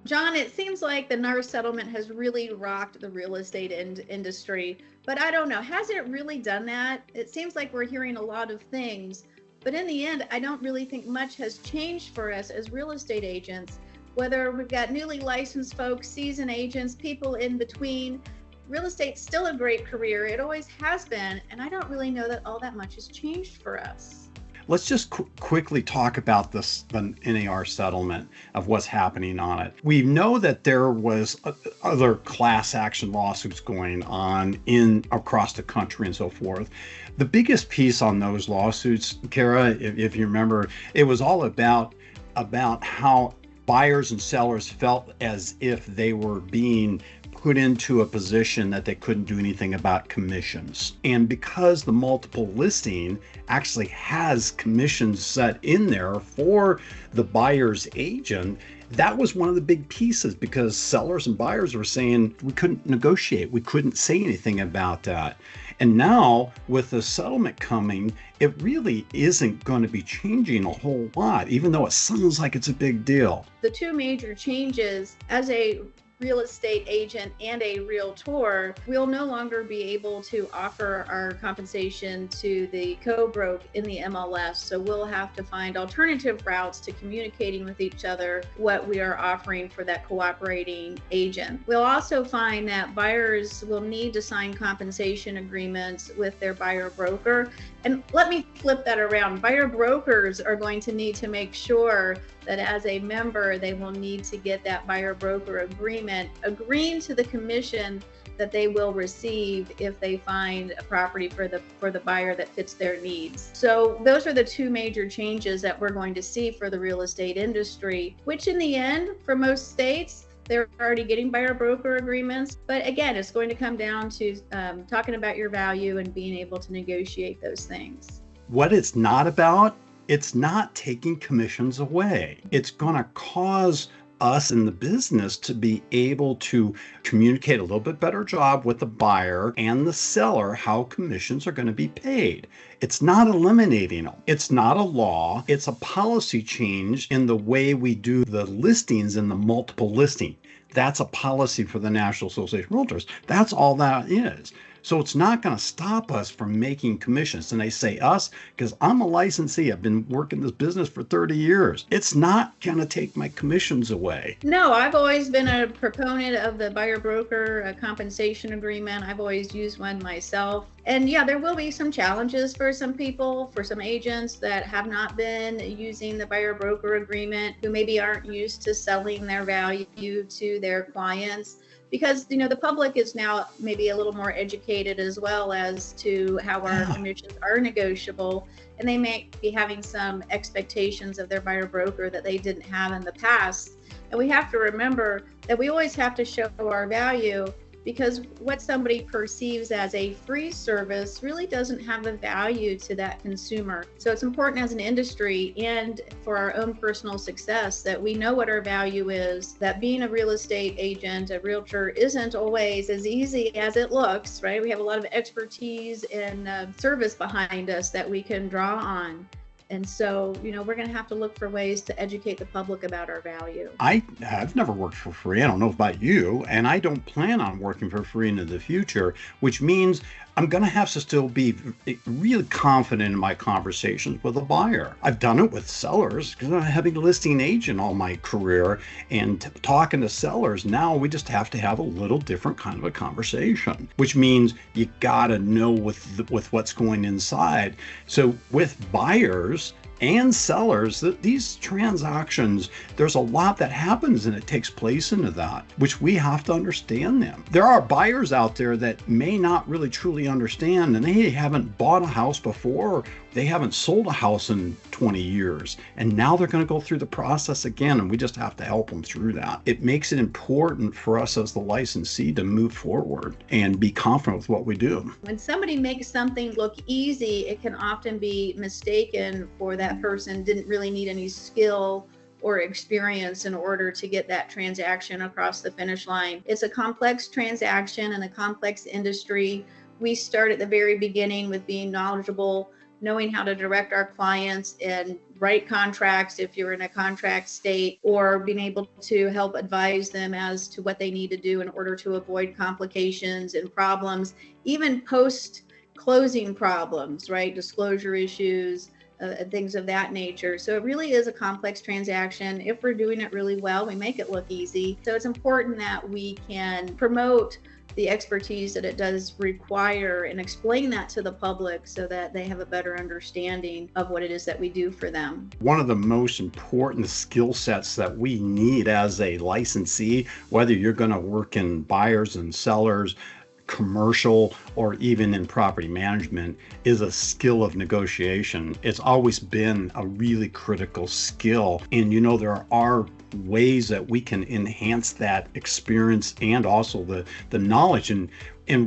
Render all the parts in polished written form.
John, it seems like the NAR settlement has really rocked the real estate industry, but I don't know. Has it really done that? It seems like we're hearing a lot of things, but in the end, I don't really think much has changed for us as real estate agents. Whether we've got newly licensed folks, seasoned agents, people in between, real estate's still a great career. It always has been, and I don't really know that all that much has changed for us. Let's just quickly talk about the NAR settlement of what's happening on it. We know that there was other class action lawsuits going on across the country and so forth. The biggest piece on those lawsuits, Kara, if you remember, it was all about how buyers and sellers felt as if they were being put into a position that they couldn't do anything about commissions. And because the multiple listing actually has commissions set in there for the buyer's agent, that was one of the big pieces, because sellers and buyers were saying we couldn't negotiate, we couldn't say anything about that. And now with the settlement coming, it really isn't going to be changing a whole lot, even though it sounds like it's a big deal. The two major changes, as a real estate agent and a realtor, we'll no longer be able to offer our compensation to the co-broke in the MLS. So we'll have to find alternative routes to communicating with each other what we are offering for that cooperating agent. We'll also find that buyers will need to sign compensation agreements with their buyer broker. And let me flip that around. Buyer brokers are going to need to make sure that as a member, they will need to get that buyer broker agreement agreeing to the commission that they will receive if they find a property for the buyer that fits their needs. So those are the two major changes that we're going to see for the real estate industry, which in the end, for most states, they're already getting buyer broker agreements. But again, it's going to come down to talking about your value and being able to negotiate those things. What it's not about, it's not taking commissions away. It's going to cause us in the business to be able to communicate a little bit better job with the buyer and the seller how commissions are going to be paid. It's not eliminating them. It's not a law. It's a policy change in the way we do the listings in the multiple listing. That's a policy for the National Association of Realtors. That's all that is. So it's not going to stop us from making commissions. And they say us because I'm a licensee. I've been working this business for 30 years. It's not going to take my commissions away. No, I've always been a proponent of the buyer broker compensation agreement. I've always used one myself. And yeah, there will be some challenges for some people, for some agents that have not been using the buyer broker agreement, who maybe aren't used to selling their value to their clients. Because, you know, the public is now maybe a little more educated as well as to how our commissions are negotiable, and they may be having some expectations of their buyer broker that they didn't have in the past. And we have to remember that we always have to show our value, because what somebody perceives as a free service really doesn't have a value to that consumer. So it's important as an industry and for our own personal success that we know what our value is, that being a real estate agent, a realtor, isn't always as easy as it looks, right? We have a lot of expertise and service behind us that we can draw on. And so, you know, we're going to have to look for ways to educate the public about our value. I've never worked for free. I don't know about you, and I don't plan on working for free into the future, which means I'm going to have to still be really confident in my conversations with a buyer. I've done it with sellers because I'm having a listing agent all my career, and talking to sellers. Now we just have to have a little different kind of a conversation, which means you got to know with what's going inside. So with buyers and sellers, these transactions, there's a lot that happens and it takes place into that, which we have to understand them. There are buyers out there that may not really truly understand, and they haven't bought a house before, they haven't sold a house in 20 years, and now they're going to go through the process again, and we just have to help them through that. It makes it important for us as the licensee to move forward and be confident with what we do. When somebody makes something look easy, it can often be mistaken for that person didn't really need any skill or experience in order to get that transaction across the finish line. It's a complex transaction and a complex industry. We start at the very beginning with being knowledgeable knowing how to direct our clients and write contracts if you're in a contract state, or being able to help advise them as to what they need to do in order to avoid complications and problems, even post closing problems, right? Disclosure issues, things of that nature. So it really is a complex transaction. If we're doing it really well, we make it look easy. So it's important that we can promote the expertise that it does require and explain that to the public so that they have a better understanding of what it is that we do for them. One of the most important skill sets that we need as a licensee, whether you're going to work in buyers and sellers, commercial, or even in property management, is a skill of negotiation. It's always been a really critical skill. And there are ways that we can enhance that experience and also the knowledge and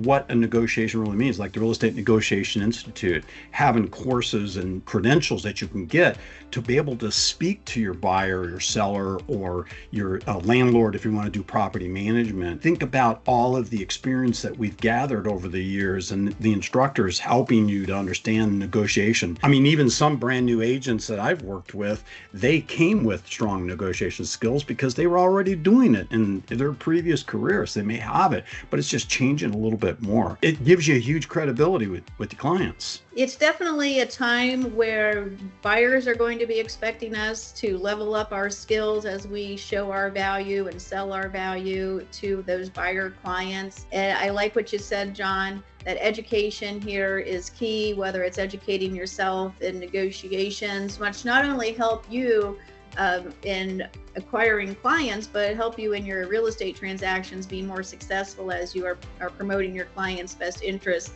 what a negotiation really means, like the Real Estate Negotiation Institute, having courses and credentials that you can get to be able to speak to your buyer, your seller, or your landlord if you want to do property management. Think about all of the experience that we've gathered over the years and the instructors helping you to understand negotiation. I mean, even some brand new agents that I've worked with, they came with strong negotiation skills because they were already doing it in their previous careers. They may have it, but it's just changing a little bit more. It gives you a huge credibility with your clients. It's definitely a time where buyers are going to be expecting us to level up our skills as we show our value and sell our value to those buyer clients. And I like what you said, John, that education here is key, whether it's educating yourself in negotiations, which not only help you in acquiring clients, but help you in your real estate transactions being more successful as you are promoting your client's best interest.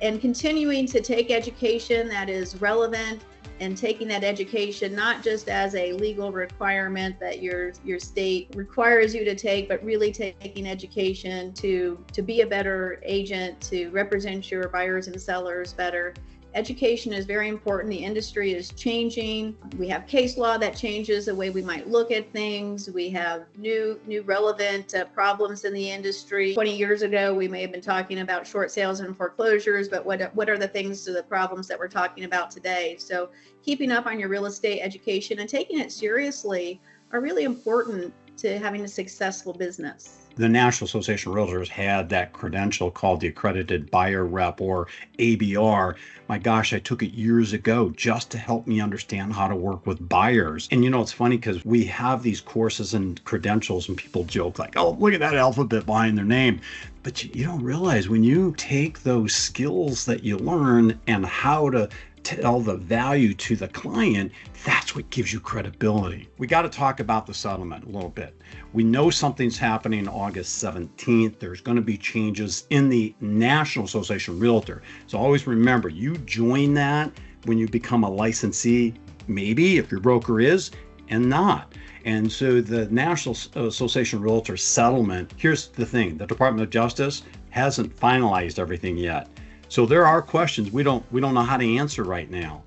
And continuing to take education that is relevant, and taking that education not just as a legal requirement that your state requires you to take, but really taking education to be a better agent, to represent your buyers and sellers better. Education is very important. The industry is changing. We have case law that changes the way we might look at things. We have new relevant problems in the industry. 20 years ago, we may have been talking about short sales and foreclosures, but what are the problems that we're talking about today? So keeping up on your real estate education and taking it seriously are really important to having a successful business. The National Association of Realtors had that credential called the Accredited Buyer Rep, or ABR. My gosh, I took it years ago just to help me understand how to work with buyers. And it's funny because we have these courses and credentials and people joke like, oh, look at that alphabet behind their name. But you don't realize when you take those skills that you learn and how to tell the value to the client, that's what gives you credibility. We got to talk about the settlement a little bit. We know something's happening August 17th. There's going to be changes in the National Association of Realtors. So always remember, you join that when you become a licensee, maybe if your broker is, and not. And so the National Association of Realtors settlement, here's the thing, the Department of Justice hasn't finalized everything yet. So there are questions we don't know how to answer right now.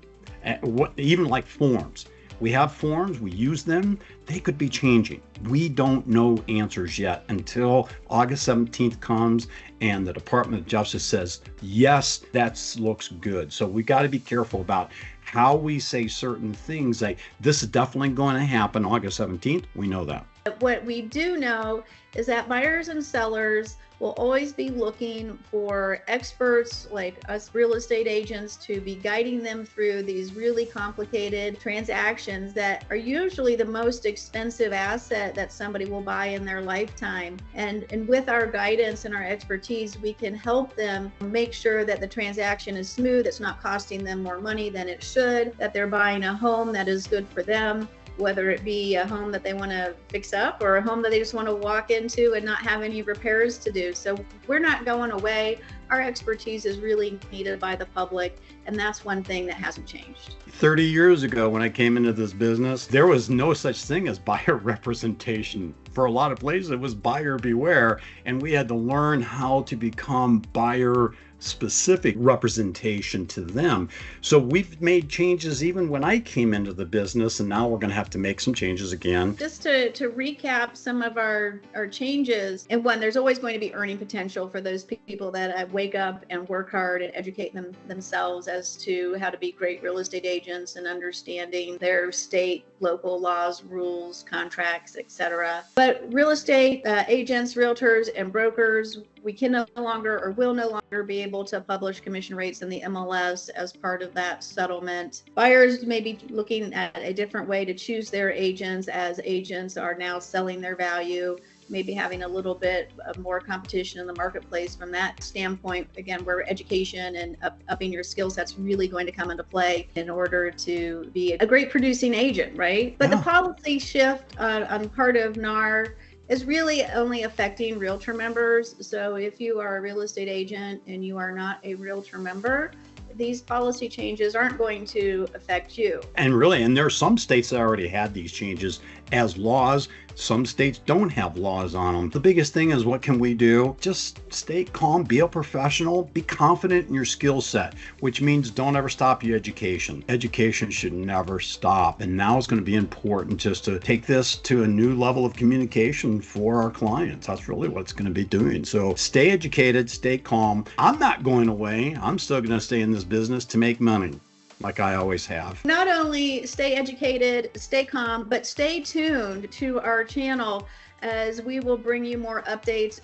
Even like forms. We have forms, we use them, they could be changing. We don't know answers yet until August 17th comes and the Department of Justice says, yes, that looks good. So we got to be careful about how we say certain things. Like, this is definitely going to happen August 17th. We know that. What we do know is that buyers and sellers will always be looking for experts like us real estate agents to be guiding them through these really complicated transactions that are usually the most expensive asset that somebody will buy in their lifetime. And with our guidance and our expertise, we can help them make sure that the transaction is smooth, it's not costing them more money than it should, that they're buying a home that is good for them, whether it be a home that they want to fix up or a home that they just want to walk into and not have any repairs to do. So we're not going away. Our expertise is really needed by the public, and that's one thing that hasn't changed. 30 years ago when I came into this business, there was no such thing as buyer representation. For a lot of places, it was buyer beware, and we had to learn how to become buyer specific representation to them. So we've made changes even when I came into the business, and now we're going to have to make some changes again. Just to recap some of our changes, and one, there's always going to be earning potential for those people that wake up and work hard and educate themselves as to how to be great real estate agents and understanding their state, local laws, rules, contracts, etc. But real estate agents, realtors, and brokers, we can no longer or will no longer be able to publish commission rates in the MLS as part of that settlement. Buyers may be looking at a different way to choose their agents, as agents are now selling their value, maybe having a little bit of more competition in the marketplace from that standpoint. Again, where education and upping your skill sets really going to come into play in order to be a great producing agent, right? But the policy shift on part of NAR is really only affecting realtor members. So if you are a real estate agent and you are not a realtor member, these policy changes aren't going to affect you. And there are some states that already had these changes as laws. Some states don't have laws on them. The biggest thing is, what can we do? Just stay calm, be a professional, be confident in your skill set, which means don't ever stop your education. Education should never stop. And now it's going to be important just to take this to a new level of communication for our clients. That's really what it's going to be doing. So stay educated, stay calm. I'm not going away. I'm still going to stay in this business to make money, like I always have. Not only stay educated, stay calm, but stay tuned to our channel, as we will bring you more updates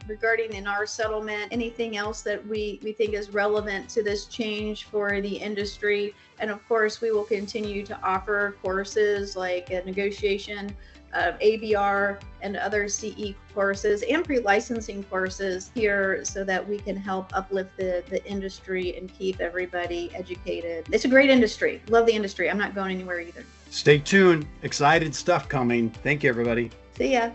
regarding the NAR settlement, anything else that we think is relevant to this change for the industry. And of course, we will continue to offer courses like a negotiation, ABR, and other CE courses and pre-licensing courses here, so that we can help uplift the industry and keep everybody educated. It's a great industry. Love the industry. I'm not going anywhere either. Stay tuned. Excited stuff coming. Thank you, everybody. See ya.